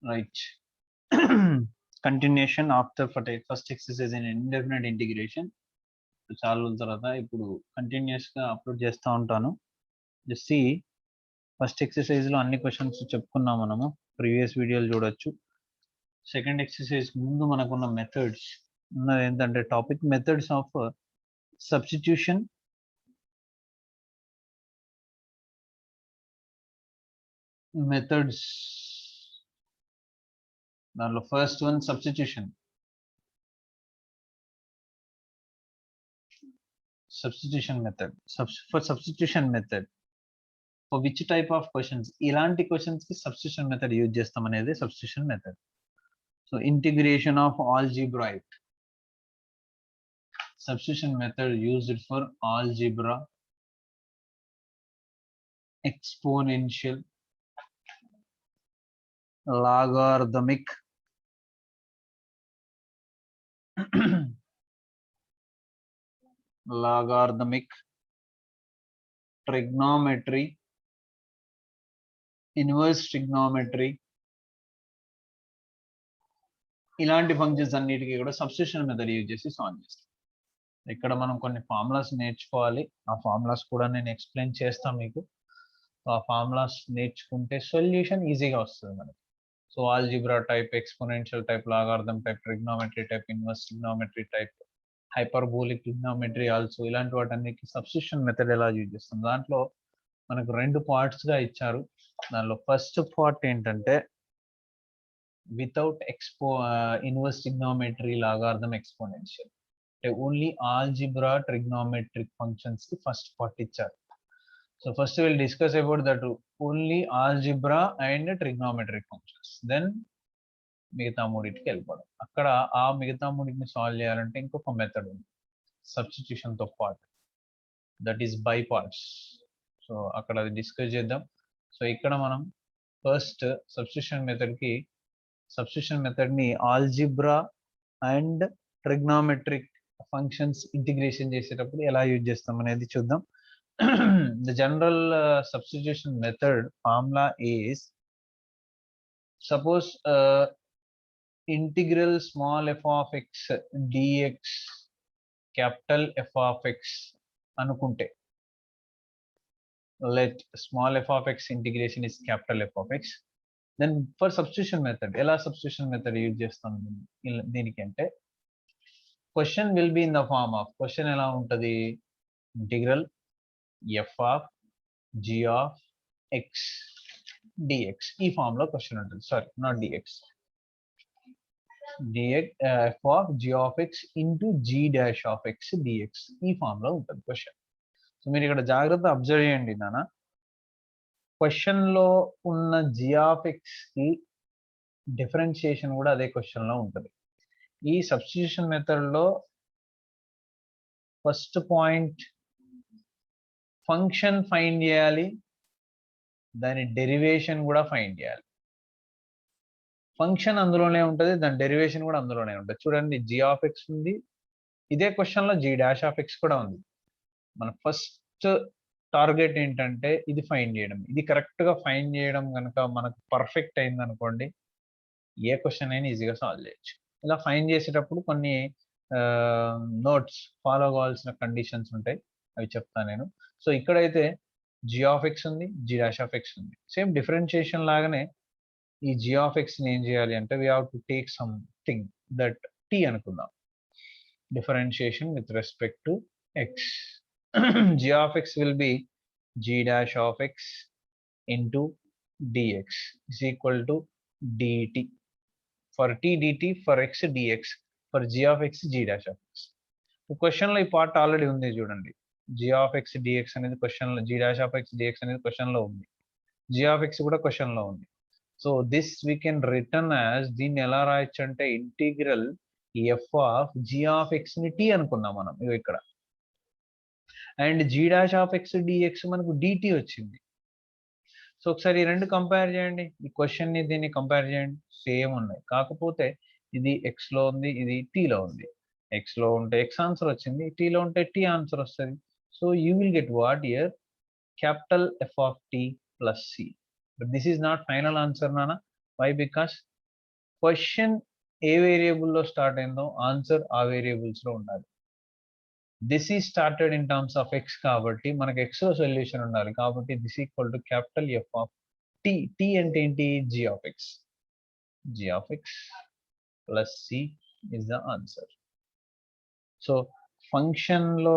Right. Continuation after first exercise in indefinite integration. చాలా రోజుల తర్వాత ఇప్పుడు కంటిన్యూస్ గా అప్లోడ్ చేస్తూ ఉంటాను. జస్ట్ సి ఫస్ట్ ఎక్సర్సైజ్ లో అన్ని క్వశ్చన్స్ చెప్పుకున్నాం మనము, ప్రీవియస్ వీడియోలు చూడొచ్చు. సెకండ్ ఎక్సర్సైజ్ ముందు మనకున్న మెథడ్స్ ఉన్నది ఏంటంటే topic methods of substitution, methods. దాంట్లో first one substitution. Substitution method. For substitution method, for which type of questions ఇలాంటి questions కి substitution method యూజ్ చేస్తాం అనేది substitution method. So integration of algebraic, substitution method used for algebra, exponential, logarithmic, trigonometry, inverse trigonometry. ఇలాంటి functions అన్నిటికీ కూడా substitution method use చేసి solve చేస్తాం. ఇక్కడ మనం కొన్ని ఫార్ములాస్ నేర్చుకోవాలి. ఆ ఫార్ములాస్ కూడా నేను ఎక్స్ప్లెయిన్ చేస్తాను మీకు. ఆ ఫార్ములాస్ నేర్చుకుంటే సొల్యూషన్ ఈజీగా వస్తుంది మనకి. So algebra type, exponential type, logarithm type, trigonometry type, inverse trigonometry type, hyperbolic trigonometry also, ఇలాంటి వాటన్నిటికి సబ్స్టిట్యూషన్ మెథడ్ ఎలా యూజ్ చేస్తాం. దాంట్లో మనకు 2 parts గా ఇచ్చారు. దానిలో ఫస్ట్ పార్ట్ ఏంటంటే without inverse trigonometry, logarithm, exponential, అంటే ఓన్లీ ఆల్జిబ్రా ట్రిగ్నోమెట్రిక్ ఫంక్షన్స్ కి ఫస్ట్ పార్ట్ ఇచ్చారు. So first will discuss about that only algebra and trigonometric functions. Then మిగతా మూడింటికి వెళ్ళిపోవడం. అక్కడ ఆ మిగతా మూడింటిని సాల్వ్ చేయాలంటే ఇంకొక మెథడ్ ఉంది సబ్స్టిట్యూషన్ తో పాటు, that is by parts. So అక్కడ అది డిస్కస్ చేద్దాం. సో ఇక్కడ మనం ఫస్ట్ సబ్స్టిట్యూషన్ మెథడ్ ని algebra and trigonometric functions integration చేసేటప్పుడు ఎలా యూజ్ చేస్తాం అనేది చూద్దాం. The general substitution method formula is, suppose integral small f of x dx capital f of x anukunte, let small f of x integration is capital F of x. Then for substitution method, ela substitution method use chestam deeniki ante question will be in the form of, question ela untadi, integral f of g of x dx. ఈ form లో question ఉంటుంది. Sorry, not dx, dx f of g of x into g dash of x dx. ఈ form లో ఉంటుంది question. So మీరు ఇక్కడ జాగ్రత్త observe చేయండి నాన్న. క్వశ్చన్ లో ఉన్న g of x కి డిఫరెన్షియేషన్ కూడా అదే క్వశ్చన్ లో ఉంటుంది. ఈ సబ్స్టిట్యూషన్ మెథడ్ లో ఫస్ట్ పాయింట్ ఫంక్షన్ ఫైండ్ చేయాలి, దాని డెరివేషన్ కూడా ఫైండ్ చేయాలి. ఫంక్షన్ అందులోనే ఉంటుంది, దాని డెరివేషన్ కూడా అందులోనే ఉంటుంది. చూడండి, g of x ఉంది, ఇదే క్వశ్చన్ లో g dash of x కూడా ఉంది. మన ఫస్ట్ టార్గెట్ ఏంటంటే ఇది ఫైండ్ చేయడం. ఇది కరెక్ట్ గా ఫైండ్ చేయడం కనుక మనకు పర్ఫెక్ట్ అయింది అనుకోండి, ఏ క్వశ్చన్ అయినా ఈజీగా సాల్వ్ చేయొచ్చు. ఇలా ఫైండ్ చేసేటప్పుడు కొన్ని నోట్స్ ఫాలో కావాల్సిన కండిషన్స్ ఉంటాయి, అవి చెప్తాను నేను. సో ఇక్కడైతే g of x ఉంది, g dash of x ఉంది. సేమ్ డిఫరెన్షియేషన్ లాగానే ఈ g of x ని ఏం చేయాలి అంటే we have to take something that t అనుకుందాం. Differentiation with respect to x. g of x will be g dash of x into dx is equal to dt. For t dt, for x dx, for g of x g dash of x. Question లో ఈ part already ఉంది చూడండి. g of x dx అనేది question లో, g dash of x dx అనేది question లో ఉంది, g of x కూడా క్వశ్చన్ లో ఉంది. So this we can return as, దీన్ని ఎలా రాయొచ్చు అంటే integral f of g of x ని t అనుకున్నాం మనం ఇక్కడ, and g dash of x dx మనకు dt వచ్చింది. సో ఒకసారి ఈ రెండు కంపేర్ చేయండి, ఈ క్వశ్చన్ ని దీన్ని కంపేర్ చేయండి, సేమ్ ఉన్నాయి. కాకపోతే ఇది x లో ఉంది, ఇది t లో ఉంది. x లో ఉంటే x ఆన్సర్ వచ్చింది, t లో ఉంటే t ఆన్సర్ వస్తుంది. So you will get what here, capital F of t plus c. But this is not final answer, Nana. Why? Because question ఏ వేరియబుల్లో స్టార్ట్ అయిందో ఆన్సర్ ఆ వేరియబుల్స్ లో ఉండాలి. This is started in terms of x కాబట్టి మనకి x లో solution ఉండాలి. కాబట్టి this equal to capital F of t. T అంటే ఏంటి? G of x. G of X plus c is the answer. So function లో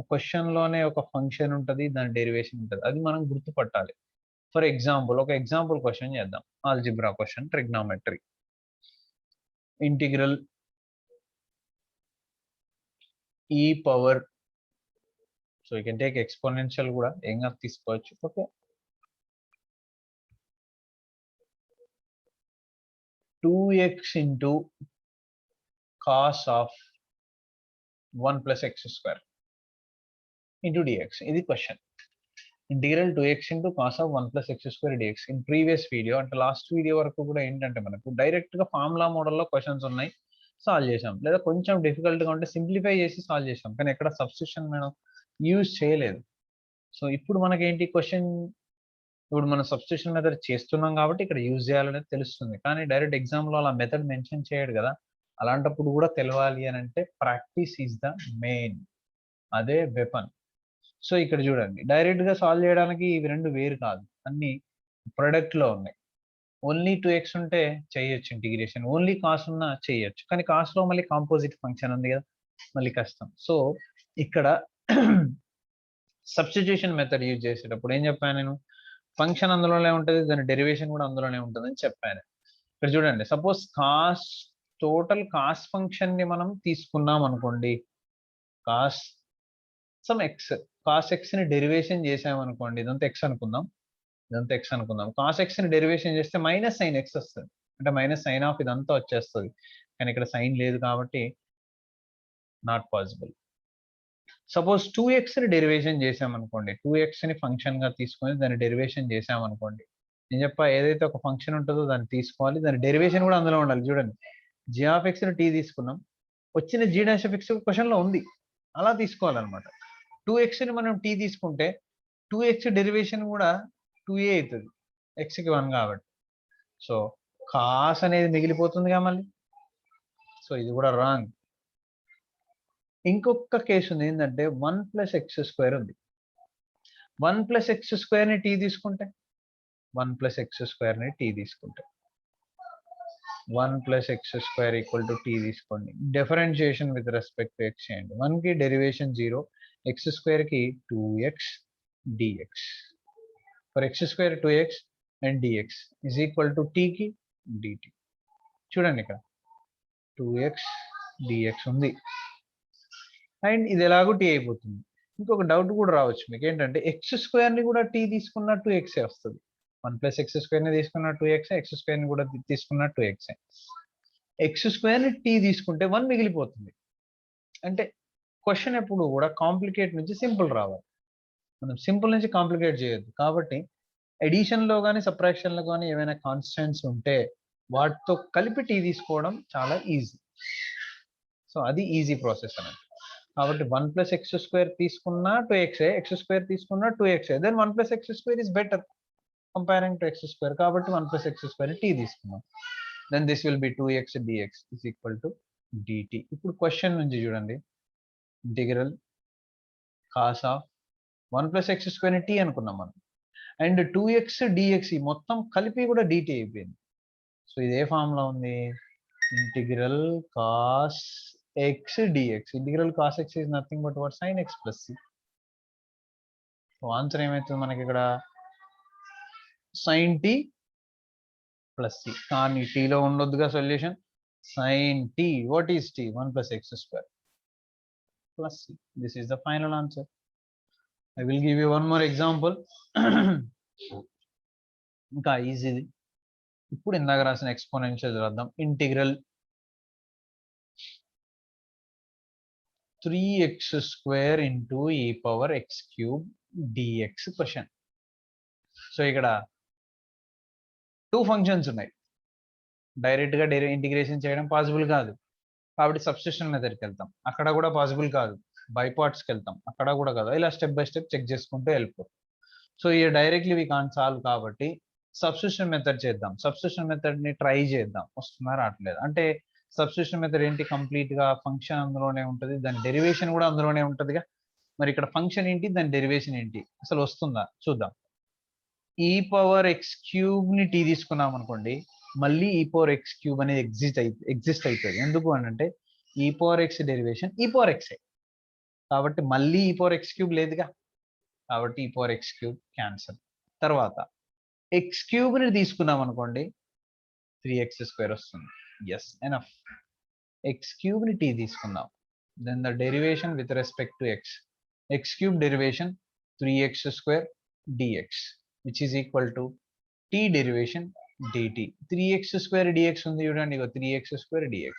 క్వశ్చన్ లోనే ఒక ఫంక్షన్ ఉంటుంది, దాని డెరివేషన్ ఉంటుంది, అది మనం గుర్తుపట్టాలి. ఫర్ ఎగ్జాంపుల్ ఒక ఎగ్జాంపుల్ క్వశ్చన్ చేద్దాం. Algebra question, trigonometry. ఇంటిగ్రల్ ఈ power, so you can take exponential కూడా ఏం కాదు తీసుకోవచ్చు. Okay, 2x into cos of 1 plus x square into dx. ఇది question. Integral 2x into cos of 1 plus x square dx. In previous video అంటే last video వరకు కూడా ఏంటంటే మనకు డైరెక్ట్ గా ఫార్ములా మోడల్లో క్వశ్చన్స్ ఉన్నాయి, సాల్వ్ చేసాం. లేదా కొంచెం డిఫికల్ట్గా ఉంటే సింప్లిఫై చేసి సాల్వ్ చేసాం, కానీ ఎక్కడ సబ్స్టిట్యూషన్ మనం యూజ్ చేయలేదు. సో ఇప్పుడు మనకేంటి క్వశ్చన్, ఇప్పుడు మనం సబ్స్టిట్యూషన్ మెథడ్ చేస్తున్నాం కాబట్టి ఇక్కడ యూజ్ చేయాలనేది తెలుస్తుంది, కానీ డైరెక్ట్ ఎగ్జామ్లో అలా మెథడ్ మెన్షన్ చేయడు కదా. అలాంటప్పుడు కూడా తెలవాలి అని అంటే ప్రాక్టీస్ ఈజ్ ద మెయిన్, అదే వెపన్. సో ఇక్కడ చూడండి, డైరెక్ట్ గా సాల్వ్ చేయడానికి ఇవి రెండు వేరు కాదు, అన్ని ప్రొడక్ట్ లో ఉన్నాయి. ఓన్లీ 2x ఉంటే చేయొచ్చు ఇంటిగ్రేషన్, ఓన్లీ కాస్ ఉన్నా చేయొచ్చు, కానీ కాస్ లో మళ్ళీ కాంపోజిట్ ఫంక్షన్ ఉంది కదా, మళ్ళీ కష్టం. సో ఇక్కడ సబ్స్టిట్యూషన్ మెథడ్ యూజ్ చేసేటప్పుడు ఏం చెప్పాను నేను? ఫంక్షన్ అందులోనే ఉంటుంది, దాని డెరివేషన్ కూడా అందులోనే ఉంటుంది అని చెప్పాను. ఇక్కడ చూడండి, suppose cos, total cos function ని మనం తీసుకున్నాం అనుకోండి, cause some X, cos X ని డెరివేషన్ చేసామనుకోండి, ఇదంతా ఎక్స్ అనుకుందాం, ఇదంతా ఎక్స్ అనుకుందాం. కాస్ ఎక్స్ ని డెరివేషన్ చేస్తే మైనస్ సైన్ ఎక్స్ వస్తుంది, అంటే మైనస్ సైన్ ఆఫ్ ఇదంతా వచ్చేస్తుంది, కానీ ఇక్కడ సైన్ లేదు కాబట్టి నాట్ పాసిబుల్. సపోజ్ 2x ని డెరివేషన్ చేసామనుకోండి, 2x ని ఫంక్షన్ గా తీసుకొని దాన్ని డెరివేషన్ చేసామనుకోండి, నేను చెప్పా ఏదైతే ఒక ఫంక్షన్ ఉంటుందో దాన్ని తీసుకోవాలి, దాని డెరివేషన్ కూడా అందులో ఉండాలి. చూడండి, జీ ఆఫ్ ఎక్స్ ని టీ తీసుకున్నాం, వచ్చిన g dash of x question లో ఉంది, అలా తీసుకోవాలన్నమాట. 2x ని మనం టీ తీసుకుంటే 2x డెరివేషన్ కూడా 2a అవుతుంది, ఎక్స్కి 1 కాబట్టి. సో కాస్ అనేది మిగిలిపోతుందిగా మళ్ళీ, సో ఇది కూడా రాంగ్. ఇంకొక కేసు ఉంది ఏంటంటే 1 ప్లస్ ఎక్స్ స్క్వేర్ ఉంది. 1 ప్లస్ ఎక్స్ స్క్వేర్ ని టీ తీసుకుంటే, 1 ప్లస్ ఎక్స్ స్క్వేర్ ని టీ తీసుకుంటే 1 plus x square equal to t తీసుకోండి. Differentiation with respect to x చేయండి. 1 కి డెరివేషన్ 0, ఎక్స్ స్క్వేర్ కి 2x dx. For X square 2x and dx is equal to t కి dt. చూడండి ఇక్కడ 2x dx ఉంది, అండ్ ఇది ఎలాగో టీ అయిపోతుంది. ఇంకొక డౌట్ కూడా రావచ్చు మీకు, ఏంటంటే ఎక్స్ స్క్వేర్ ని కూడా టీ తీసుకున్న 2x వస్తుంది. 1 ప్లస్ ఎక్స్ స్క్వేర్ ని తీసుకున్న 2x, ఎక్స్ స్క్వేర్ ని కూడా తీసుకున్న 2x. ఎక్స్ స్క్వేర్ ని టీ తీసుకుంటే 1 మిగిలిపోతుంది. అంటే క్వశ్చన్ ఎప్పుడు కూడా కాంప్లికేట్ నుంచి సింపుల్ రావాలి, మనం సింపుల్ నుంచి కాంప్లికేట్ చేయొద్దు. కాబట్టి ఎడిషన్ లో కానీ సబ్ట్రాక్షన్ లో కానీ ఏమైనా కాన్స్టెంట్స్ ఉంటే వాటితో కలిపి టీ తీసుకోవడం చాలా ఈజీ. సో అది ఈజీ ప్రాసెస్ అన్నట్టు. కాబట్టి 1 ప్లస్ ఎక్స్ స్క్వేర్ తీసుకున్న 2x, ఎక్స్ స్క్వేర్ తీసుకున్న 2x, then 1 plus x square is better comparing to x square. కాబట్టి 1 ప్లస్ ఎక్స్ స్క్వేర్ టీ తీసుకున్నాం, then this will be 2x dx is equal to dt. ఇప్పుడు question నుంచి చూడండి, integral cos of 1 plus x square ని t అనుకున్నాం మనం, and 2x dx మొత్తం కలిపి కూడా dt అయిపోయింది. సో ఇది ఏ ఫామ్ లో ఉంది? Integral cos x dx. Integral cos x is nothing but what? sin x plus c. So answer ఏమవుతుంది మనకి ఇక్కడ? sin t plus c. కానీ t లో ఉండొద్దుగా solution. sin t, what is t? 1 plus x square plus c. This is the final answer. I will give you one more example. ఇంకా ఈజీది. ఇప్పుడు ఇందాక రాసిన exponential రాద్దాం. Integral 3x square into e power x cube dx question. So ఇక్కడ 2 functions ఉన్నాయి, direct గా integration చేయడం possible కాదు, కాబట్టి సబ్స్టిట్యూషన్ మెథడ్కి వెళ్తాం, అక్కడ కూడా పాసిబుల్ కాదు, బై పార్ట్స్కి వెళ్తాం, అక్కడ కూడా కాదు, ఇలా స్టెప్ బై స్టెప్ చెక్ చేసుకుంటూ వెళ్ళిపోతాం. So year directly we can't solve, కాబట్టి సబ్స్టిట్యూషన్ మెథడ్ చేద్దాం. సబ్స్టిట్యూషన్ మెథడ్ ని ట్రై చేద్దాం. వస్తుందా రావట్లేదు. అంటే సబ్స్టిట్యూషన్ మెథడ్ ఏంటి, కంప్లీట్ గా ఫంక్షన్ అందులోనే ఉంటది, దాని డెరివేషన్ కూడా అందులోనే ఉంటదిగా. మరి ఇక్కడ ఫంక్షన్ ఏంటి, దాని డెరివేషన్ ఏంటి, అసలు వస్తుందా చూద్దాం. ఈ పవర్ ఎక్స్ క్యూబ్ ని టీ తీసుకున్నాం అనుకోండి, మళ్ళీ ఈ పవర్ ఎక్స్ క్యూబ్ అనేది ఎగ్జిస్ట్ అవుతుంది. ఎందుకు అని అంటే ఈ పవర్ ఎక్స్ డెరివేషన్ ఈ పవర్ ఎక్స్, కాబట్టి మళ్ళీ ఈ పవర్ ఎక్స్ క్యూబ్ లేదుగా, కాబట్టి ఈ పవర్ ఎక్స్ క్యూబ్ క్యాన్సల్. తర్వాత ఎక్స్ క్యూబ్ ని తీసుకున్నాం అనుకోండి, 3x² వస్తుంది. Yes enough. ఎక్స్ క్యూబ్ ని టీ తీసుకుందాం, then the derivation with respect to x, x cube derivation 3x² dx which is equal to t derivation dt. 3x² dx ఉంది చూడండి, 3x² dx.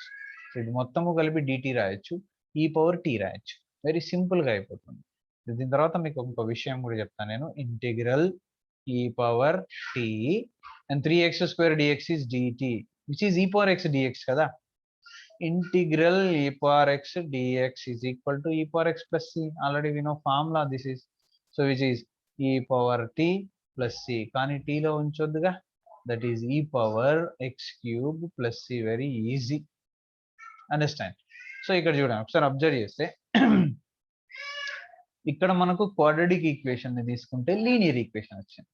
So ఇది మొత్తము కలిపి dt రాయొచ్చు, ఈ పవర్ t రాయొచ్చు. వెరీ సింపుల్ గా అయిపోతుంది. దీని తర్వాత మీకు ఇంకో విషయం కూడా చెప్తాను నేను. Integral e power t and 3x² dx is dt which is e power x dx కదా. Integral e power x dx is equal to e power x plus c. Already we know formula this is. So which is e power t plus c. కానీ t లో ఉంచొద్దుగా, that is e power x cube plus c. Very easy. Understand? So ఇక్కడ చూడండి, ఒకసారి observe చేస్తే ఇక్కడ మనకు quadratic equation ని తీసుకుంటే లీనియర్ ఈక్వేషన్ వచ్చింది,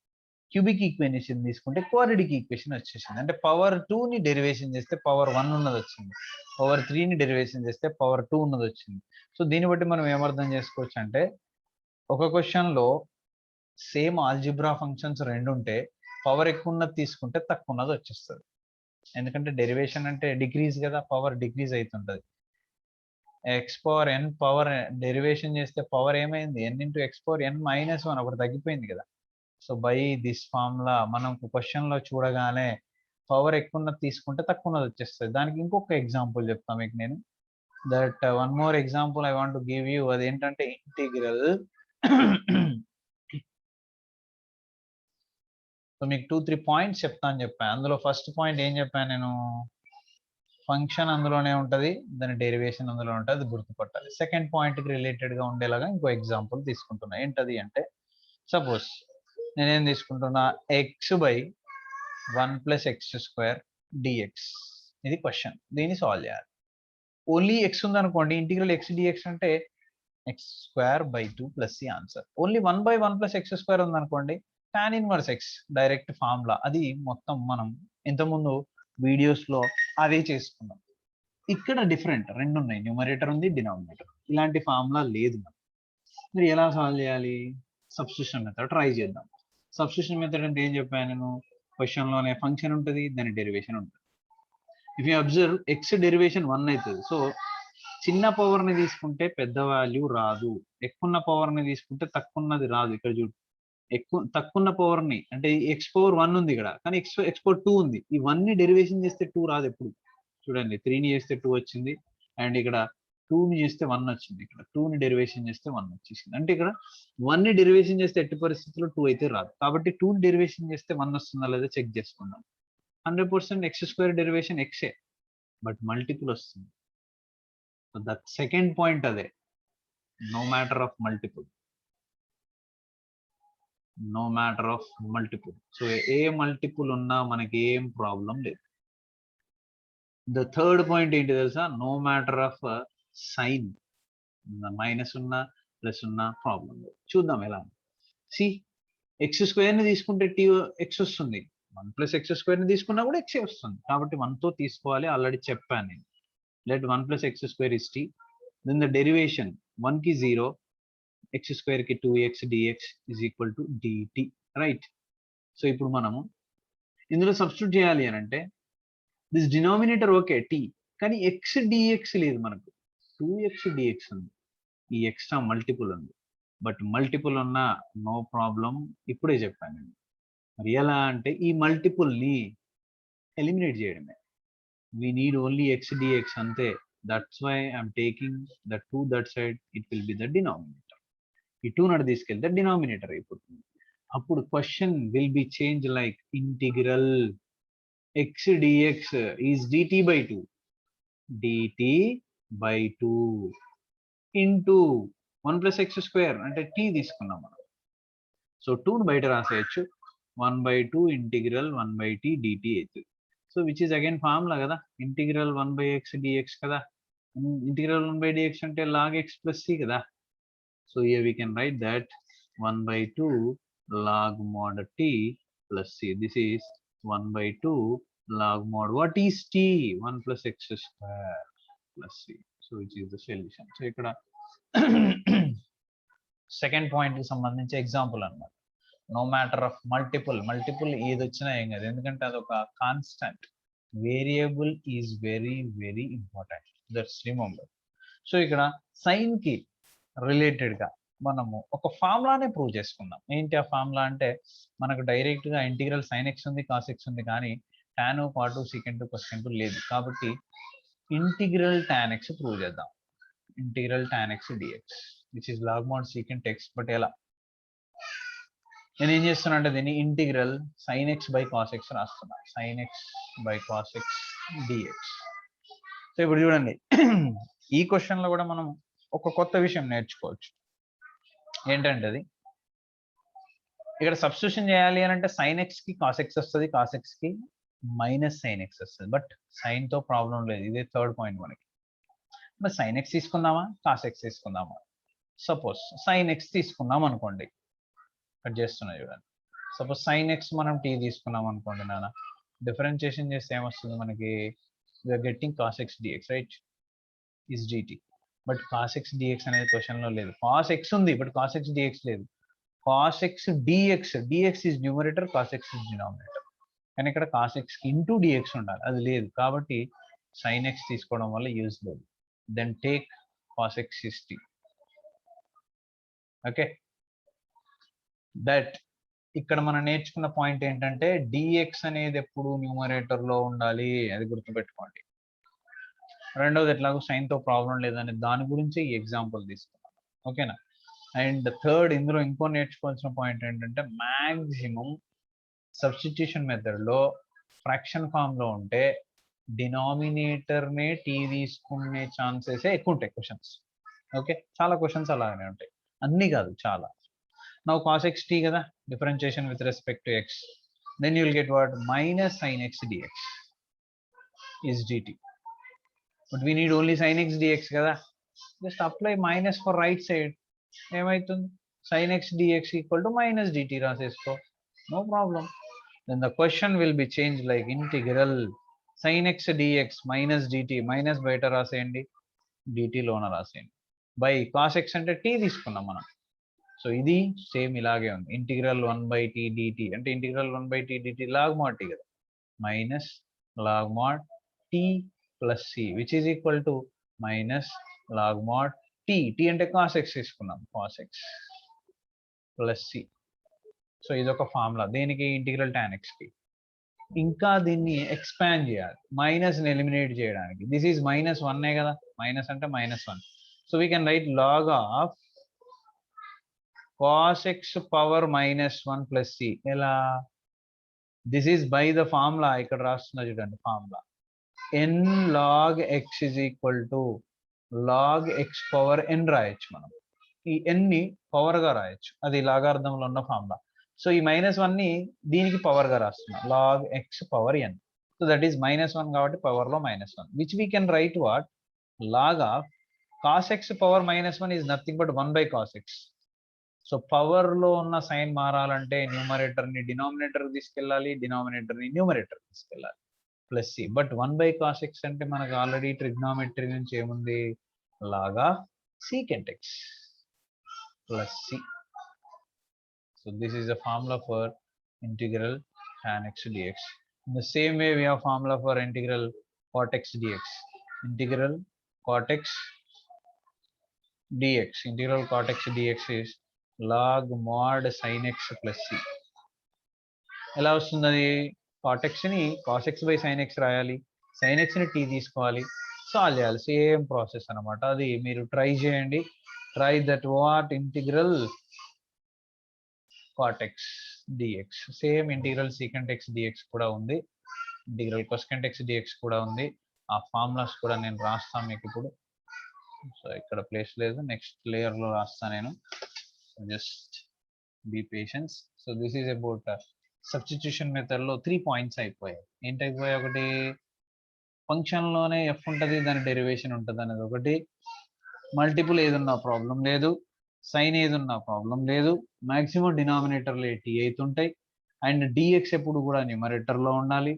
క్యూబిక్ ఈక్వేషన్ తీసుకుంటే క్వాడ్రాటిక్ ఈక్వేషన్ వచ్చేసింది. అంటే పవర్ 2 ని డెరివేషన్ చేస్తే పవర్ 1 ఉన్నది వచ్చింది, పవర్ 3 ని డెరివేషన్ చేస్తే పవర్ 2 ఉన్నది వచ్చింది. సో దీన్ని బట్టి మనం ఏమర్థం చేసుకోవచ్చు అంటే, ఒక క్వశ్చన్ లో సేమ్ ఆల్జిబ్రా ఫంక్షన్స్ రెండు ఉంటే పవర్ ఎక్కువ ఉన్నది తీసుకుంటే తక్కువ ఉన్నది వచ్చేస్తుంది. ఎందుకంటే డెరివేషన్ అంటే డిక్రీజ్ కదా, పవర్ డిక్రీజ్ అవుతుంటది. ఎక్స్ పవర్ ఎన్ పవర్ డెరివేషన్ చేస్తే పవర్ ఏమైంది, n into X power n minus 1 ఒకటి తగ్గిపోయింది కదా. సో బై దిస్ ఫార్ములా మనం క్వశ్చన్ లో చూడగానే పవర్ ఎక్కువ ఉన్నది తీసుకుంటే తక్కువ ఉన్నది వచ్చేస్తుంది. దానికి ఇంకొక ఎగ్జాంపుల్ చెప్తాను మీకు నేను. That one more example I want to give you. అదేంటంటే ఇంటిగ్రల్. సో మీకు 2-3 పాయింట్స్ చెప్తాను చెప్పాను. అందులో ఫస్ట్ పాయింట్ ఏం చెప్పాను నేను, ఫంక్షన్ అందులోనే ఉంటది, దాని డెరివేషన్ అందులో ఉంటుంది, అది గుర్తుపట్టాలి. సెకండ్ పాయింట్ కి రిలేటెడ్ గా ఉండేలాగా ఇంకో ఎగ్జాంపుల్ తీసుకుంటున్నా. ఏంటది అంటే, సపోజ్ నేనేం తీసుకుంటున్నా, ఎక్స్ బై 1+x² dx. ఇది క్వశ్చన్, దీన్ని సాల్వ్ చేయాలి. ఓన్లీ ఎక్స్ ఉందనుకోండి, ఇంటిగ్రల్ x dx అంటే x²/2 plus the answer. Only 1/1+x² ఉందనుకోండి, tan inverse x, direct formula. అది మొత్తం మనం ఇంతకుముందు వీడియోస్ లో అదే చేసుకున్నాం. ఇక్కడ డిఫరెంట్ రెండు ఉన్నాయి, న్యూమరేటర్ ఉంది, డినామినేటర్. ఇలాంటి ఫార్ములా లేదు. మరి ఎలా సాల్వ్ చేయాలి, సబ్స్టిట్యూషన్ మెథడ్ ట్రై చేద్దాం. సబ్స్టిట్యూషన్ మెథడ్ అంటే ఏం చెప్పాను నేను, క్వశ్చన్ లోనే ఫంక్షన్ ఉంటుంది, దాని డెరివేషన్ ఉంటుంది. If you observe, X derivation 1 అవుతుంది. సో చిన్న పవర్ ని తీసుకుంటే పెద్ద వాల్యూ రాదు, ఎక్కువ పవర్ ని తీసుకుంటే తక్కువ ఉన్నది రాదు. ఇక్కడ చూడు, తక్కువ పవర్ ని అంటే ఎక్స్ పవర్ 1 ఉంది ఇక్కడ, కానీ ఎక్స్ పవర్ 2 ఉంది. ఈ 1 ని డెరివేషన్ చేస్తే 2 రాదు ఎప్పుడు. చూడండి, 3 ని చేస్తే 2 వచ్చింది, అండ్ ఇక్కడ 2 ని చేస్తే 1 వచ్చింది, ఇక్కడ 2 ని డెరివేషన్ చేస్తే 1 వచ్చేసింది. అంటే ఇక్కడ 1 ని డెరివేషన్ చేస్తే ఎట్టి పరిస్థితుల్లో 2 అయితే రాదు. కాబట్టి 2 ని డెరివేషన్ చేస్తే 1 వస్తుందా లేదా చెక్ చేసుకుందాం. 100% x² డెరివేషన్ ఎక్సే, బట్ మల్టిపుల్ వస్తుంది. సో దట్ సెకండ్ పాయింట్ అదే, no matter of multiple, no matter of multiple. So ఏ మల్టిపుల్ ఉన్నా మనకి ఏం ప్రాబ్లం లేదు. ద థర్డ్ పాయింట్ ఏంటి తెలుసా, no matter of sign, minus ఉన్నా ప్లస్ ఉన్నా ప్రాబ్లం లేదు. చూద్దాం ఎలా. సి, x² ని తీసుకుంటే t x వస్తుంది, 1+x² ని తీసుకున్నా కూడా x వస్తుంది. కాబట్టి 1 తో తీసుకోవాలి, ఆల్రెడీ చెప్పాను నేను. Let 1+x² is t, then the derivation 1 కి 0, x² కి 2x dx is equal to dt, right. So ఇప్పుడు మనము ఇందులో సబ్స్టిట్యూట్ చేయాలి అని అంటే, దిస్ డినామినేటర్ ఓకే t, కానీ x dx లేదు మనకు, 2x dx ఉంది. ఈ ఎక్స్ట్రా మల్టిపుల్ ఉంది, బట్ మల్టిపుల్ ఉన్నా నో ప్రాబ్లం. ఇప్పుడే చెప్పాను నేను. మరి ఎలా అంటే, ఈ మల్టిపుల్ ని ఎలిమినేట్ చేయడమే. we need only x dx అంతే. that's why I'm taking the 2 that side, it will be the denominator. ఈ 2 నాడు తీసుకెళ్తే డినామినేటర్ అయిపోతుంది. అప్పుడు question will be change like integral x dx is dt/2 dt/2 into 1+x² అంటే t తీసుకున్నాం మనం. So 2ను బయట రాసేయచ్చు, 1/2 ఇంటిగ్రల్ 1/t dt అవుతుంది. So which is again formula కదా, ఇంటిగ్రల్ 1/x dx కదా. ఇంటిగ్రల్ 1/dx అంటే log x plus c కదా. So here we can write that 1/2 log mod t plus c. This is 1/2 log mod what is t? 1 plus x square plus c. So which is the solution. So ఇక్కడ second point కి సంబంధించి example అన్నమాట. No matter of multiple ఏది వచ్చినా ఏం కాదు, ఎందుకంటే అదొక constant. Variable is very very important, that's remember. So ఇక్కడ సైన్ కి రిలేటెడ్ గా మనము ఒక ఫార్ములానే ప్రూవ్ చేసుకుందాం. ఏంటి ఆ ఫార్ములా అంటే, మనకు డైరెక్ట్ గా ఇంటిగ్రల్ సైన్ ఎక్స్ ఉంది, కాస్ ఎక్స్ ఉంది, కానీ టాన్ పాటు సీకెంట్ కొసెంట్ లేదు. కాబట్టి ఇంటిగ్రల్ టాన్ ఎక్స్ ప్రూవ్ చేద్దాం. Integral tan x dx which is log mod secant x. But ఎలా, నేను ఏం చేస్తున్నా అంటే దీన్ని integral sine x by cos x రాస్తున్నా. Sine x by cos x dx. So ఇప్పుడు చూడండి, ఈ క్వశ్చన్ లో కూడా మనం ఒక కొత్త విషయం నేర్చుకోవచ్చు. ఏంటంటే అది ఇక్కడ సబ్స్టిట్యూషన్ చేయాలి అని అంటే సైన్ ఎక్స్ కి కాస్ ఎక్స్ వస్తుంది, కాస్ ఎక్స్ కి మైనస్ సైన్ ఎక్స్ వస్తుంది. బట్ సైన్ తో ప్రాబ్లం లేదు, ఇదే థర్డ్ పాయింట్ మనకి. మరి సైన్ ఎక్స్ తీసుకుందామా, కాస్ ఎక్స్ తీసుకుందామా? సపోజ్ సైన్ ఎక్స్ తీసుకున్నాం అనుకోండి, కట్ చేస్తున్నా చూడండి. సపోజ్ సైన్ ఎక్స్ మనం టీ తీసుకున్నాం అనుకోండి నాన్న, డిఫరెన్షియేషన్ చేస్తే ఏమొస్తుంది మనకి, we are getting cos x dx right, is dt. But cos x dx అనేది క్వశ్చన్ లో లేదు. కాస్ ఎక్స్ ఉంది బట్ కాస్ ఎక్స్ డిఎక్స్ లేదు. Cos x dx, dx is numerator, cos X is denominator. కానీ ఇక్కడ కాస్ ఎక్స్ ఇంటూ డిఎక్స్ ఉండాలి, అది లేదు. కాబట్టి సైన్ ఎక్స్ తీసుకోవడం వల్ల యూజ్ లేదు. Then take cos X is t. Okay, that ఇక్కడ మనం నేర్చుకున్న పాయింట్ ఏంటంటే డిఎక్స్ అనేది ఎప్పుడు న్యూమరేటర్ లో ఉండాలి, అది గుర్తుపెట్టుకోండి. రెండవది ఎట్లాగో సైన్ తో ప్రాబ్లం లేదని దాని గురించి ఈ ఎగ్జాంపుల్ తీసుకున్నాం. ఓకేనా. అండ్ థర్డ్, ఇందులో ఇంకో నేర్చుకోవాల్సిన పాయింట్ ఏంటంటే మ్యాక్సిమం సబ్స్టిట్యూషన్ మెథడ్ లో ఫ్రాక్షన్ ఫామ్ లో ఉంటే డినామినేటర్ నే టీ తీసుకునే ఛాన్సెస్ ఎక్కువ ఉంటాయి క్వశ్చన్స్. ఓకే, చాలా క్వశ్చన్స్ అలానే ఉంటాయి, అన్ని కాదు చాలా. Now cos x t కదా, differentiation with respect to x, then you will get what, minus sin x dx is dt. But we need only sin x dx కదా, just apply minus for right side. ఏమైతుంది, sin x dx equal to minus dt రాసేసుకో, no problem. Then the question will be changed like integral sin x dx minus dt, minus బయట రాసేయండి, dt లోన రాసేయండి, by cos x అంటే t తీసుకున్నాం మనం. So ఇది same ఇలాగే ఉంది. Integral 1/t dt అంటే integral 1/t dt log mod t కదా, minus log mod t plus c which is equal to minus log mod t. T అంటే కాస్ ఎక్స్ తీసుకున్నాం, cos x plus C. So ఇది ఒక formula దేనికి, integral tan X కి. ఇంకా దీన్ని expand చేయాలి, మైనస్ ని ఎలిమినేట్ చేయడానికి. దిస్ ఈజ్ మైనస్ వన్ కదా, మైనస్ అంటే -1. So we can write log of cos x power -1 plus c. ఎలా, this is by the formula, ఇక్కడ రాస్తున్నా చూడండి formula, n log x is equal to log x power n రాయొచ్చు మనం. ఈ n ని పవర్ గా రాయొచ్చు, అది లాగార్థంలో ఉన్న ఫార్ములా. సో ఈ -1 ని దీనికి పవర్ గా రాస్తున్నా, log x power n. So that is -1 కాబట్టి పవర్ లో -1, which we can right what, log of cos x power -1 is nothing but 1 by cos x. So power లో ఉన్న సైన్ మారాలంటే న్యూమరేటర్ ని డినామినేటర్ తీసుకెళ్ళాలి, డినామినేటర్ ని న్యూమరేటర్ తీసుకెళ్ళాలి, plus c. But 1 by cos x అంటే మనకు ఆల్రెడీ ట్రిగ్నామెట్రీ నుంచి ఏముంది, లాగా secant x plus C. So this is the formula for integral tan x dx. In the same way we have formula for integral cot x dx. Integral cot x dx, integral cot x dx is log mod sin x plus c. ఎలా వస్తుంది అది, cot x ని cos x by sin x రాయాలి, sin x ని t తీసుకోవాలి, solve చేయాలి. Same process అనమాట, అది మీరు ట్రై చేయండి. Try that what, integral cot x dx, same integral secant x dx కూడా ఉంది, ఇంటిగ్రల్ cosecant x dx కూడా ఉంది. ఆ ఫార్ములాస్ కూడా నేను రాస్తాను మీకు ఇప్పుడు. సో ఇక్కడ ప్లేస్ లేదు, నెక్స్ట్ లేయర్ లో రాస్తాను నేను. Just be patient. So this is about substitution method లో 3 పాయింట్స్ అయిపోయాయి. ఏంటైపోయాయి? ఒకటి ఫంక్షన్ లోనే ఎఫ్ ఉంటుంది, దాని డెరివేషన్ ఉంటుంది అనేది ఒకటి, మల్టిపుల్ ఏదున్నా ప్రాబ్లం లేదు, సైన్ ఏదున్నా ప్రాబ్లం లేదు, మాక్సిమం డినామినేటర్లు 88 ఉంటాయి, అండ్ డిఎక్స్ ఎప్పుడు కూడా న్యూమరేటర్ లో ఉండాలి.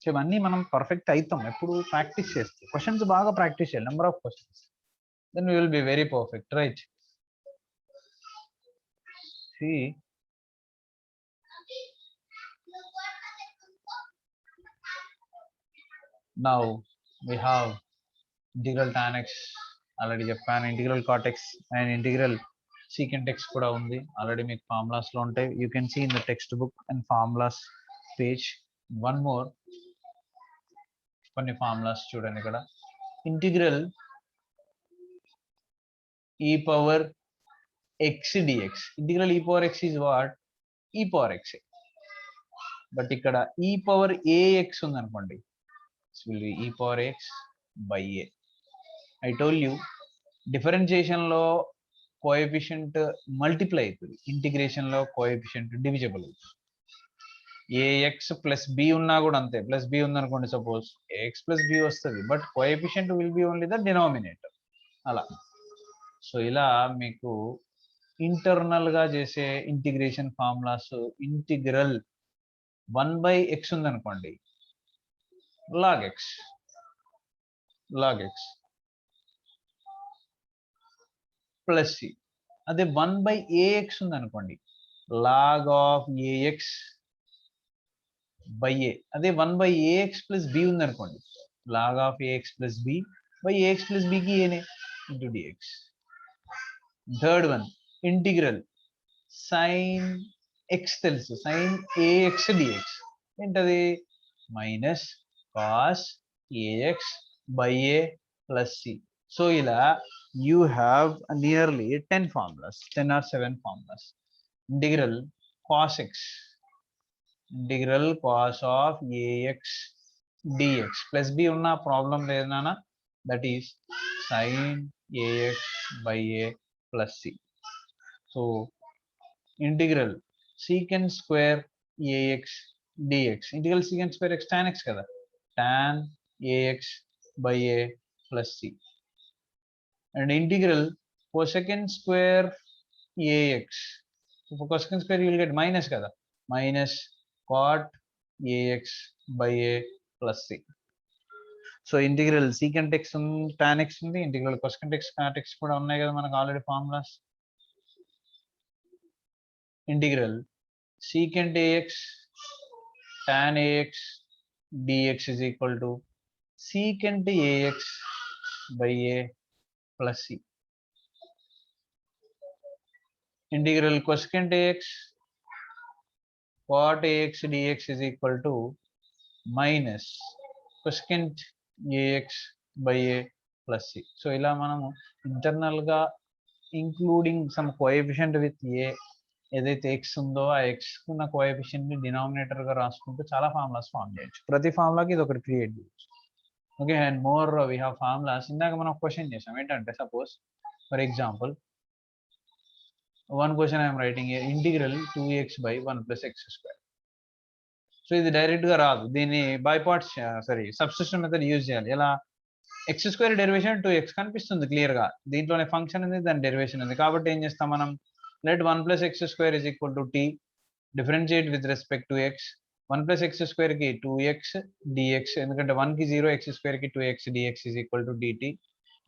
సో ఇవన్నీ మనం పర్ఫెక్ట్ అవుతాం ఎప్పుడు ప్రాక్టీస్ చేస్తే. క్వశ్చన్స్ బాగా ప్రాక్టీస్ చేయాలి, number of questions, then we will be very perfect, right? See, now we have integral tan x already చెప్పాను, integral cot x and integral secant x కూడా ఉంది, ఆల్రెడీ మీకు ఫార్ములాస్ లో ఉంటాయి. You can see in the textbook and formulas page. One more, కొన్ని formulas చూడండి ఇక్కడ. Integral e power x dx, ఇంటిగ్రల్ e power x is what? e power x. But ఇక్కడ e power ax ఉంది అనుకోండి, this will be e power x by a. I told you differentiation లో coefficient multiply అవుతుంది, integration లో coefficient divisible అవుతుంది. A x plus B ఉన్నా కూడా అంతే, ప్లస్ బి ఉందనుకోండి సపోజ్, ఏఎక్స్ ప్లస్ బి వస్తుంది, but coefficient will be only the denominator, అలా. సో ఇలా మీకు ఇంటర్నల్ గా చేసే ఇంటిగ్రేషన్ ఫార్ములాస్, ఇంటిగ్రల్ 1/x ఉందనుకోండి, log x, log x plus c. అదే 1/ax ఉందనుకోండి, log of ax by a. అదే 1/ax ప్లస్ బి ఉందనుకోండి, log of ax plus b by ax plus బికి ఏనే into dx. Third one, integral sine x తెలుసు, sine ax dx ఏంటది? Minus cos ax by a plus C. So ఇలా you have nearly 10 formulas, 10 or 7 formulas. Integral cos x, integral cos of ax dx plus b ఉన్న problem లేదు నాన్న, that is sine ax by a plus C. So integral secant square ax dx, integral secant square x tan x కదా, tan ax by a plus c. and integral cosecant square ax, so for cosecant square you will get minus kada, minus cot ax by a plus c. So integral secant x tan x ఉంది, integral cosecant x cot x కూడా ఉన్నాయి కదా మనకు already formulas. Integral secant ax tan ax dx is equal to secant ax by a plus c. Integral cosecant ax cot ax dx is equal to minus cosecant ax by a plus c. So ఇలా మనము internal గా including some coefficient with a, ఏదైతే X ఉందో ఆ X ఉన్న coefficient ని denominator గా రాసుకుంటూ చాలా ఫార్ములాస్ ఫార్మ్ చేయొచ్చు. ప్రతి ఫార్ములాకి ఇది ఒకటి క్రియేట్ చేయొచ్చు. Okay, and more we have formulas. ఇందాక మనం క్వశ్చన్ చేసాం ఏంటంటే, suppose for example one question I'm writing integral 2x by 1 plus x square. సో ఇది డైరెక్ట్ గా రాదు, దీన్ని by parts substitution method use చేయాలి. ఎలా? ఎక్స్ స్క్వేర్ డెరివేషన్ 2x కనిపిస్తుంది క్లియర్ గా, దీంట్లోనే ఫంక్షన్ ఉంది, దాని డెరివేషన్ ఉంది, కాబట్టి ఏం చేస్తాం మనం, let 1 plus x square is equal to t, differentiate with respect to x. 1 plus x square ki 2x dx, ఎందుకంటే 1 కి 0, x square ki 2x dx is equal to dt.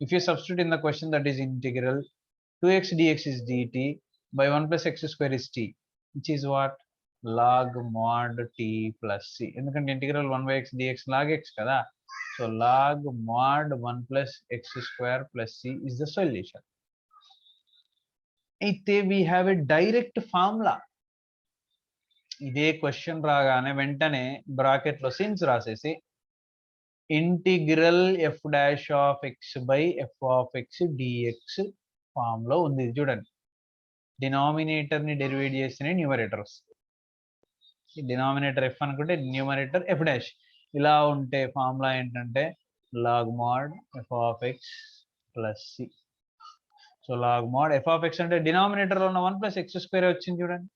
If you substitute in the question, that is integral 2x dx is dt by 1 plus x square is t, which is what? log mod t plus c. ఎందుకంటే integral 1/x dx log x కదా, so log mod 1 plus x square plus c is the solution. అయితే we have a direct formula. ఇదే question రాగానే వెంటనే bracket లో సిన్స్ రాసేసి integral f dash of x by f of x dx form లో ఉంది. ఇది చూడండి, డినామినేటర్ ని డెరివేట్ చేస్తేనే న్యూమరేటర్ వస్తుంది. డినామినేటర్ ఎఫ్ అనుకుంటే న్యూమరేటర్ ఎఫ్ డాష్. ఇలా ఉంటే ఫార్ములా ఏంటంటే log mod F of X plus C. So log mod F of X అంటే డినామినేటర్ లో ఉన్న 1 plus x square వచ్చింది చూడండి,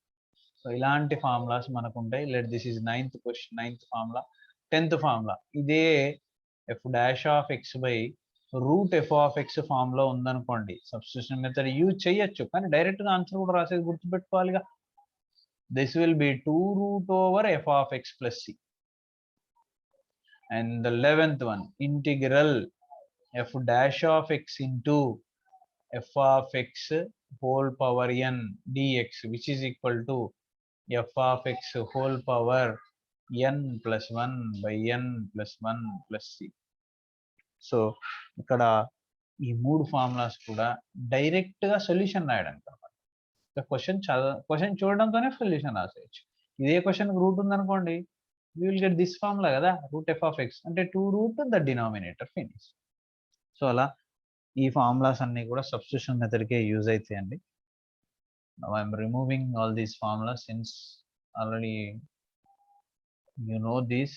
సో ఇలాంటి ఫార్ములాస్ మనకు ఉంటాయి. Let this is ninth formula. 10th formula ఇదే f dash of x by root f of x form లో ఉందనుకోండి, సబ్స్టిట్యూషన్ మెథడ్ యూజ్ చేయొచ్చు, కానీ డైరెక్ట్ గా ఆన్సర్ కూడా రాసేది గుర్తుపెట్టుకోవాలిగా. This will be 2 root over f of X plus c. And the 11th one, integral f dash of x into f of x whole power n dx, which is equal to f of x whole power n plus 1 by n plus 1 plus c. So ఇక్కడ ఈ మూడు formulas కూడా direct గా solution రాయడానికి అనమాట. Question చూడడంతోనే solution రాసేయచ్చు. ఇదే క్వశ్చన్ రూట్ ఉందనుకోండి, we will get this formula కదా, root f of x అంటే 2 root the denominator finish. So అలా ఈ ఫార్ములాస్ అన్ని కూడా సబ్స్టిట్యూషన్ మెథడ్ కే యూజ్ అవుతాయండి. Now I am removing all these formulas since already you know this.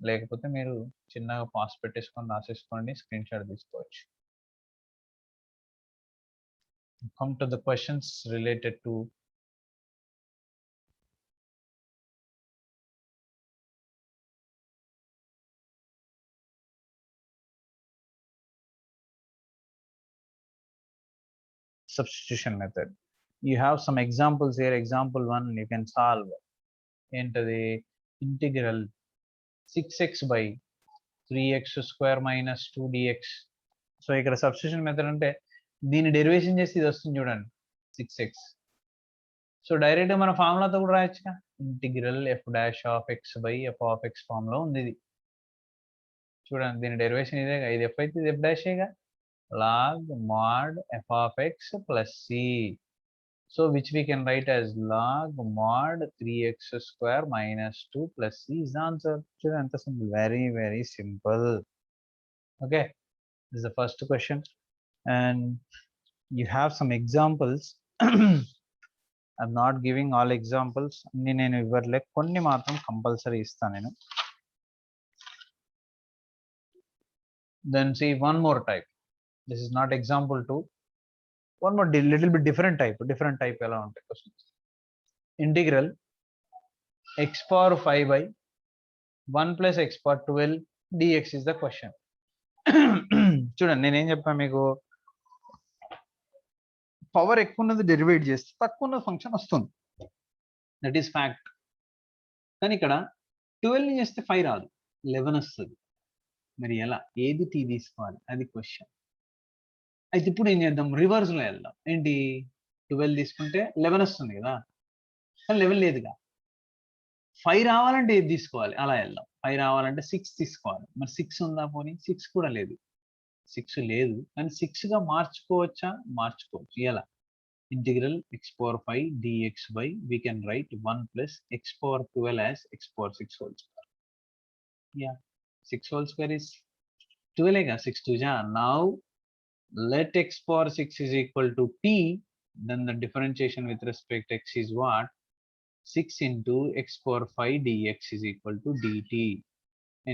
లేకపోతే మీరు చిన్నగా పాస్ పెట్టేసుకొని రాసేసుకోండి, స్క్రీన్ షాట్ తీసుకోవచ్చు. Come to the questions related to substitution method. You have some examples here. Example 1 you can solve into the integral 6x by 3x square minus 2 dx. So ఇక్కడ substitution method అంటే దీన్ని derivation చేసి ఇది వస్తుంది చూడండి 6x. So direct మన ఫార్ములాతో కూడా రాయొచ్చుగా, integral f dash of x by f of x form లో ఉంది ఇది. చూడండి దీని డెరివేషన్ ఇదేగా, ఇది ఎఫ్ అయితే ఇది F డాషేగా, log mod f of x plus c. So which we can write as log mod 3x square minus 2 plus c is the answer. Very, very simple. Okay, this is the first question. And you have some examples. I'm not giving all examples. నేను ఇవ్వట్లే, కొన్ని మాత్రం compulsory ఇస్తాను నేను. Then see one more type. This is not example 2. One more little bit different type ఎలా ఉంటాయి questions. Integral x power 5 by 1 plus x power 12 dx is the question. చూడండి నేనేం చెప్పాను మీకు, పవర్ ఎక్కువ ఉన్నది డెరివేట్ చేస్తే తక్కువ ఉన్న ఫంక్షన్ వస్తుంది, దట్ ఈస్ ఫ్యాక్ట్. కానీ ఇక్కడ 12 చేస్తే 5 రాదు, 11 వస్తుంది. మరి ఎలా, ఏది టీ తీసుకోవాలి, అది క్వశ్చన్. అయితే ఇప్పుడు ఏం చేద్దాం, రివర్స్ లో వెళ్దాం. ఏంటి, 12 తీసుకుంటే 11 వస్తుంది కదా, కానీ 11 లేదుగా. 5 రావాలంటే ఏది తీసుకోవాలి, అలా వెళ్దాం. 5 రావాలంటే 6 తీసుకోవాలి. మరి 6 ఉందా, పోనీ 6 కూడా లేదు. 6 లేదు, కానీ 6 గా మార్చుకోవచ్చా, మార్చుకోవచ్చు. ఎలా, integral x power 5 dx by we can write 1 plus x power 12 as x power 6 whole square. Yeah, 6 whole square is 12 ega, 6 2 ja. Now let x power 6 is equal to t, then the differentiation with respect to x is what, 6 into x power 5 dx is equal to dt,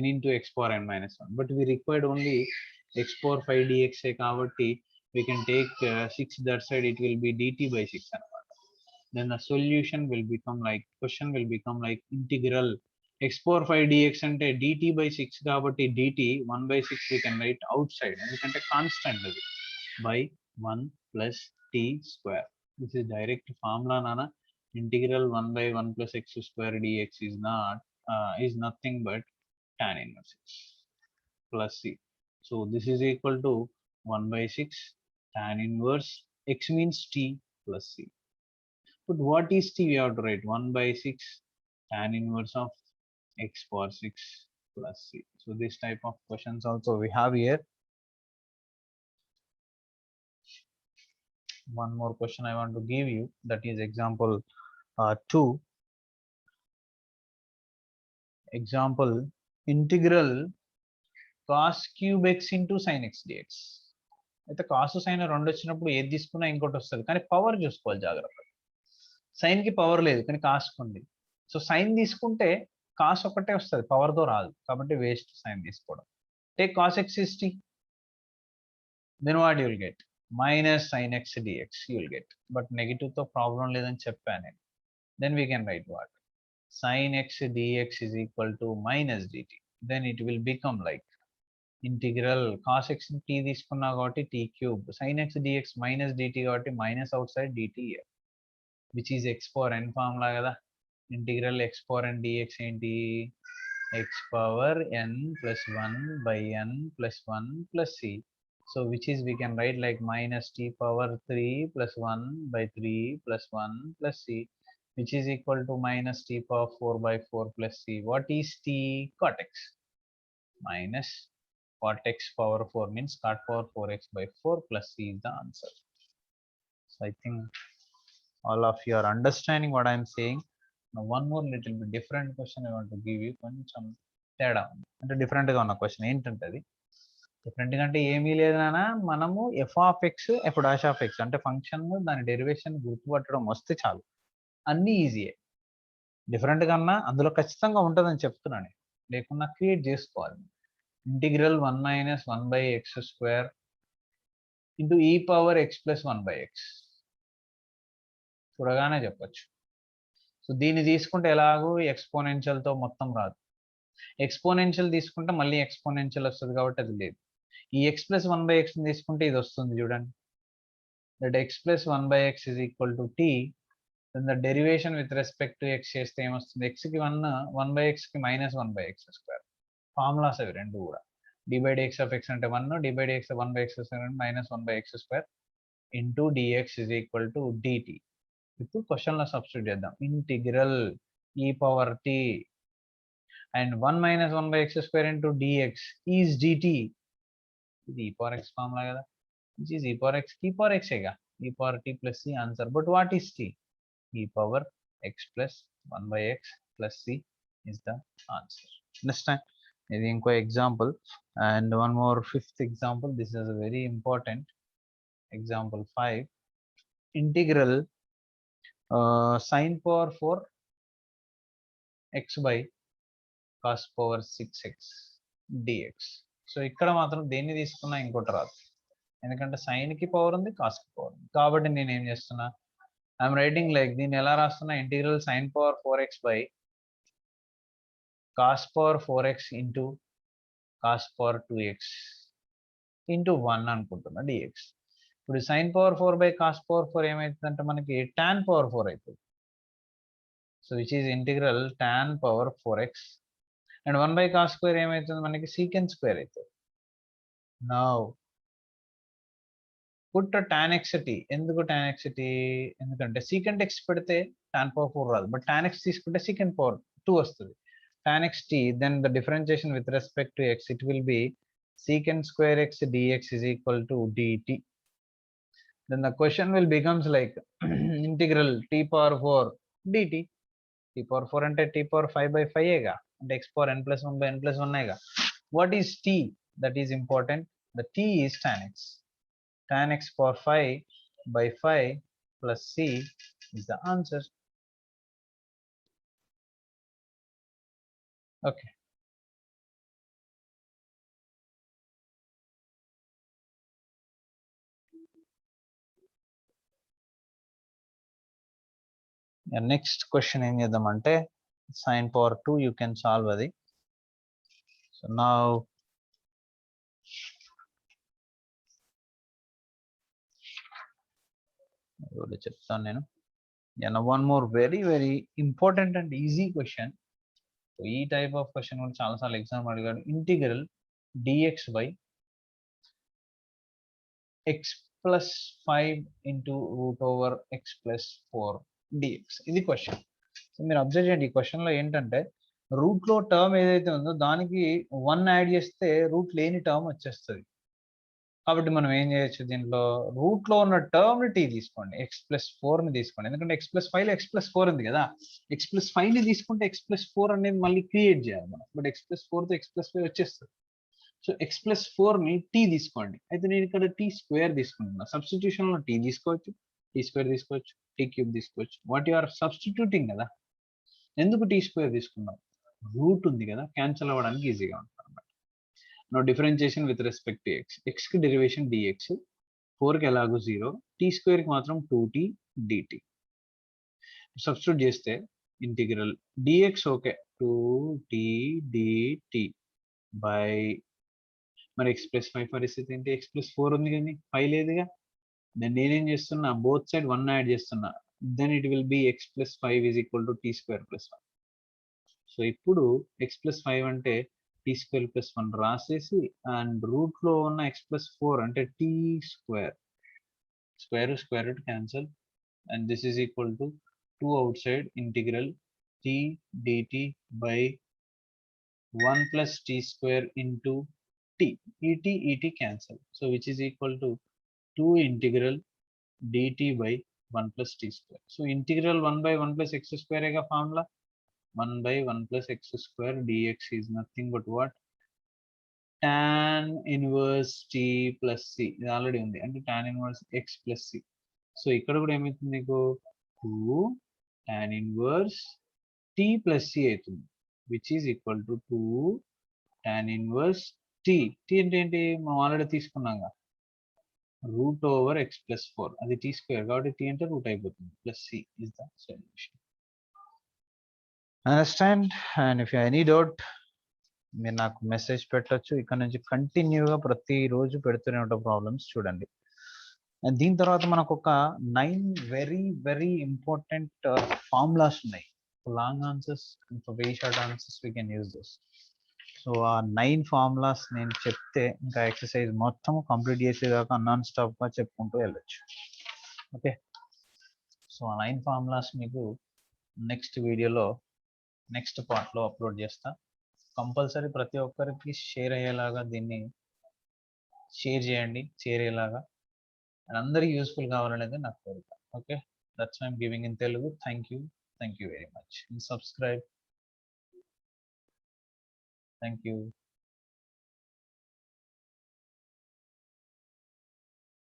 n into x power n minus 1. But we required only x power 5 dx kabatti we can take 6 that side, it will be dt by 6 anamata. Then the solution will become like, question will become like integral x power 5 dx ante dt by 6 kabatti dt 1 by 6 we can write outside endukante constant adi, by 1 plus t square. This is direct formula nana. Integral 1 by 1 plus x square dx is nothing but tan inverse x plus c. So this is equal to 1 by 6 tan inverse x means t plus c. But what is t? We have to write 1 by 6 tan inverse of x power 6 plus c. So this type of questions also we have here. One more question I want to give you, that is example 2. Example, integral cos cube x into sin x dx. అయితే cos sign రెండు వచ్చినప్పుడు ఏది తీసుకున్నా ఇంకోటి వస్తుంది, కానీ power చూసుకోవాలి జాగ్రత్త. సైన్ కి పవర్ లేదు కానీ కాస్ ఉంది. సో సైన్ తీసుకుంటే కాస్ ఒకటే వస్తుంది, పవర్ తో రాదు, కాబట్టి వేస్ట్ సైన్ తీసుకోవడం. Take cos X is T, then what you will get, minus sine X dx you will get. But negative తో ప్రాబ్లం లేదని చెప్పాను నేను. then we can write what? Sin x dx is equal to minus dt. Then it will become like integral cos x t తీసుకున్నా కాబట్టి t cube sin x dx minus dt కాబట్టి minus outside dt here, which is x power n formula కదా. Integral x power n dx ఏంటి? x power n plus 1 by n plus 1 plus c. So which is we can write like minus t power 3 plus 1 by 3 plus 1 plus c, which is equal to minus t power 4 by 4 plus c. What is t? Cot x. Minus cot x power 4 means cot power 4x by 4 plus c is the answer. So I think all of you are understanding what I am saying. Now one more little bit different question I want to give you. కొంచెం తేడా అంటే డిఫరెంట్గా ఉన్న question ఏంటంటే అది డిఫరెంట్గా అంటే ఏమీ లేదు నాన్న, మనము F of X F dash of X అంటే ఫంక్షన్ దాని డెరివేషన్ గుర్తుపట్టడం వస్తే చాలు, అన్నీ ఈజీయే. డిఫరెంట్ కన్నా అందులో ఖచ్చితంగా ఉంటుందని చెప్తున్నాను, లేకున్నా క్రియేట్ చేసుకోవాలి. Integral 1 minus 1 by x square into e power x plus 1 by x చూడగానే చెప్పచ్చు. సో దీన్ని తీసుకుంటే ఎలాగో ఎక్స్పోనెన్షియల్తో మొత్తం రాదు, ఎక్స్పోనెన్షియల్ తీసుకుంటే మళ్ళీ ఎక్స్పోనెన్షియల్ వస్తుంది కాబట్టి అది లేదు. ఈ ఎక్స్ ప్లస్ 1 బై ఎక్స్ని తీసుకుంటే ఇది వస్తుంది చూడండి, that x plus 1 by x is equal to t. Then the derivation with respect to x చేస్తే ఏమొస్తుంది? ఎక్స్కి 1 బై ఎక్స్కి minus 1 by x square. Formulas అవి రెండు కూడా. D by dx of X అంటే 1, d by dx 1 by x square అంటే minus 1 by x square into dx is equal to dt. ఇప్పుడు క్వశ్చన్లో సబ్స్టిట్యూట్ చేద్దాం. ఇంటిగ్రల్ ఈ power tea and 1 minus 1 by x square into dx is dt. ఇది e power x formula కదా, which is e power x, e power ఎక్సేగా, e power t plus c answer. But what is t? E power x plus 1 by x plus c is the answer. Understand? ఇది ఇంకో example and one more fifth example. This is a very important example 5. Integral sin power 4 x by cos power 6x dx. So ఇక్కడ మాత్రం దేన్ని తీసుకున్నా ఇంకోటి రాదు, ఎందుకంటే సైన్కి power ఉంది, కాస్కి పవర్ ఉంది. కాబట్టి నేను ఏం చేస్తున్నా, ఐఎమ్ రైటింగ్ లైక్, దీన్ని ఎలా రాస్తున్నా? Integral sin power 4x by cos power 4x into cos power 2x into 1 అనుకుంటున్నా dx. ఇప్పుడు sin power 4 by cos power 4 ఏమవుతుందంటే మనకి tan power 4 అవుతుంది. So which is integral tan power 4x and 1 by cos square ఏమవుతుంది మనకి secant square అవుతుంది. Now put tan x t. ఎందుకు tan x t? ఎందుకంటే secant x పెడితే tan power 4 రాదు, బట్ tan x తీసుకుంటే secant power 2 వస్తుంది. Tan x t, then the differentiation with respect to x, it will be secant square x dx is equal to dt. Then the question will becomes like integral t power 4 dt. T power 4 ante t power 5 by 5 ega, and x power n plus 1 by n plus 1 ega. What is t? That is important. The t is tan x. Tan x power 5 by 5 plus c is the answer. Okay. Next question ఏం చేద్దామంటే sin power 2 you can solve అది. So now చెప్తాను నేను. One more very very important and easy question. ఈ type of question కూడా చాలాసార్లు exam అడిగాడు. Integral dx by x plus 5 into root over x plus 4 dx. ఇది క్వశ్చన్. సో మీరు observe చేయండి, ఈ క్వశ్చన్లో ఏంటంటే రూట్లో టర్మ్ ఏదైతే ఉందో దానికి 1 యాడ్ చేస్తే రూట్ లేని టర్మ్ వచ్చేస్తుంది. కాబట్టి మనం ఏం చేయొచ్చు, దీంట్లో రూట్లో ఉన్న టర్మ్ని టీ తీసుకోండి, ఎక్స్ ప్లస్ 4ని తీసుకోండి. ఎందుకంటే ఎక్స్ ప్లస్ 5లో ఎక్స్ ప్లస్ 4 ఉంది కదా, ఎక్స్ ప్లస్ 5ని తీసుకుంటే ఎక్స్ ప్లస్ 4 అనేది మళ్ళీ క్రియేట్ చేయాలి మనం, బట్ ఎక్స్ ప్లస్ 4తో ఎక్స్ ప్లస్ 5 వచ్చేస్తుంది. సో ఎక్స్ ప్లస్ 4ని టీ తీసుకోండి. అయితే నేను ఇక్కడ టీ స్క్వేర్ తీసుకుంటున్నా, సబ్స్టిట్యూషన్లో టీ తీసుకోవచ్చు, టీ స్క్వేర్ తీసుకోవచ్చు, టీ క్యూబ్ తీసుకోవచ్చు. వాట్ యు ఆర్ సబ్స్టిట్యూటింగ్ కదా. ఎందుకు టీ స్క్వేర్ తీసుకున్నాం? రూట్ ఉంది కదా, క్యాన్సిల్ అవ్వడానికి ఈజీగా ఉంటుంది అనమాట. No differentiation with respect to x, ఎక్స్కి డెరివేషన్ డిఎక్స్, 4కి ఎలాగో 0, టీ స్క్వేర్కి మాత్రం 2t dt. సబ్స్టిట్యూట్ చేస్తే integral dx okay 2t dt by మరి x ప్లస్ 5 పరిస్థితి ఏంటి? x ప్లస్ 4 ఉంది కానీ 5 లేదుగా. దెన్ నేనేం చేస్తున్నా బోత్ సైడ్ 1 యాడ్ చేస్తున్నా. Then it will be x plus 5 is equal to T square plus 1. So ఇప్పుడు x ప్లస్ 5 అంటే టీ స్క్వేర్ ప్లస్ 1 రాసేసి అండ్ రూట్ లో ఉన్న x ప్లస్ 4 అంటే T square square root cancel and this is equal to 2 outside integral t dt by 1 plus t square into t et cancel, so which is equal to 2 integral dt by 1 plus t square. So integral 1 by 1 plus x square ega formula 1 by 1 plus x square dx is nothing but what tan inverse t plus c. ఇది already ఉంది అంటే tan inverse x plus c. So ఇక్కడ కూడా ఏమవుతుంది నీకు 2 tan inverse t plus c అవుతుంది which is equal to 2 tan inverse t. t అంటే ఏంటి మనం ఆల్రెడీ తీసుకున్నాంగా రూట్ ఓవర్ x ప్లస్ 4 అది t స్క్వేర్ కాబట్టి t అంటే రూట్ అయిపోతుంది plus c is the solution. Understand? And if you any doubt మీరు నాకు మెసేజ్ పెట్టొచ్చు. ఇక్కడ నుంచి కంటిన్యూగా ప్రతిరోజు పెడుతూనే ఉంటాం ప్రాబ్లమ్స్ చూడండి. అండ్ దీని తర్వాత మనకు ఒక 9 వెరీ ఇంపార్టెంట్ ఫార్ములాస్ ఉన్నాయి. Long answers and for very short answers we can use this. So ఆ 9 ఫార్ములాస్ నేను చెప్తే ఇంకా ఎక్సర్సైజ్ మొత్తం కంప్లీట్ చేసేదాకా నాన్ స్టాప్గా చెప్పుకుంటూ వెళ్ళొచ్చు. ఓకే, సో ఆ 9 ఫార్ములాస్ మీకు నెక్స్ట్ వీడియోలో నెక్స్ట్ పార్ట్లో అప్లోడ్ చేస్తా. కంపల్సరీ ప్రతి ఒక్కరికి షేర్ అయ్యేలాగా దీన్ని షేర్ చేయండి, చేరేలాగా అండ్ అందరికి యూస్ఫుల్ కావాలనేది నాకు కోరిక. Okay, that's why I'm giving in Telugu. Thank you very much. And subscribe. Thank you.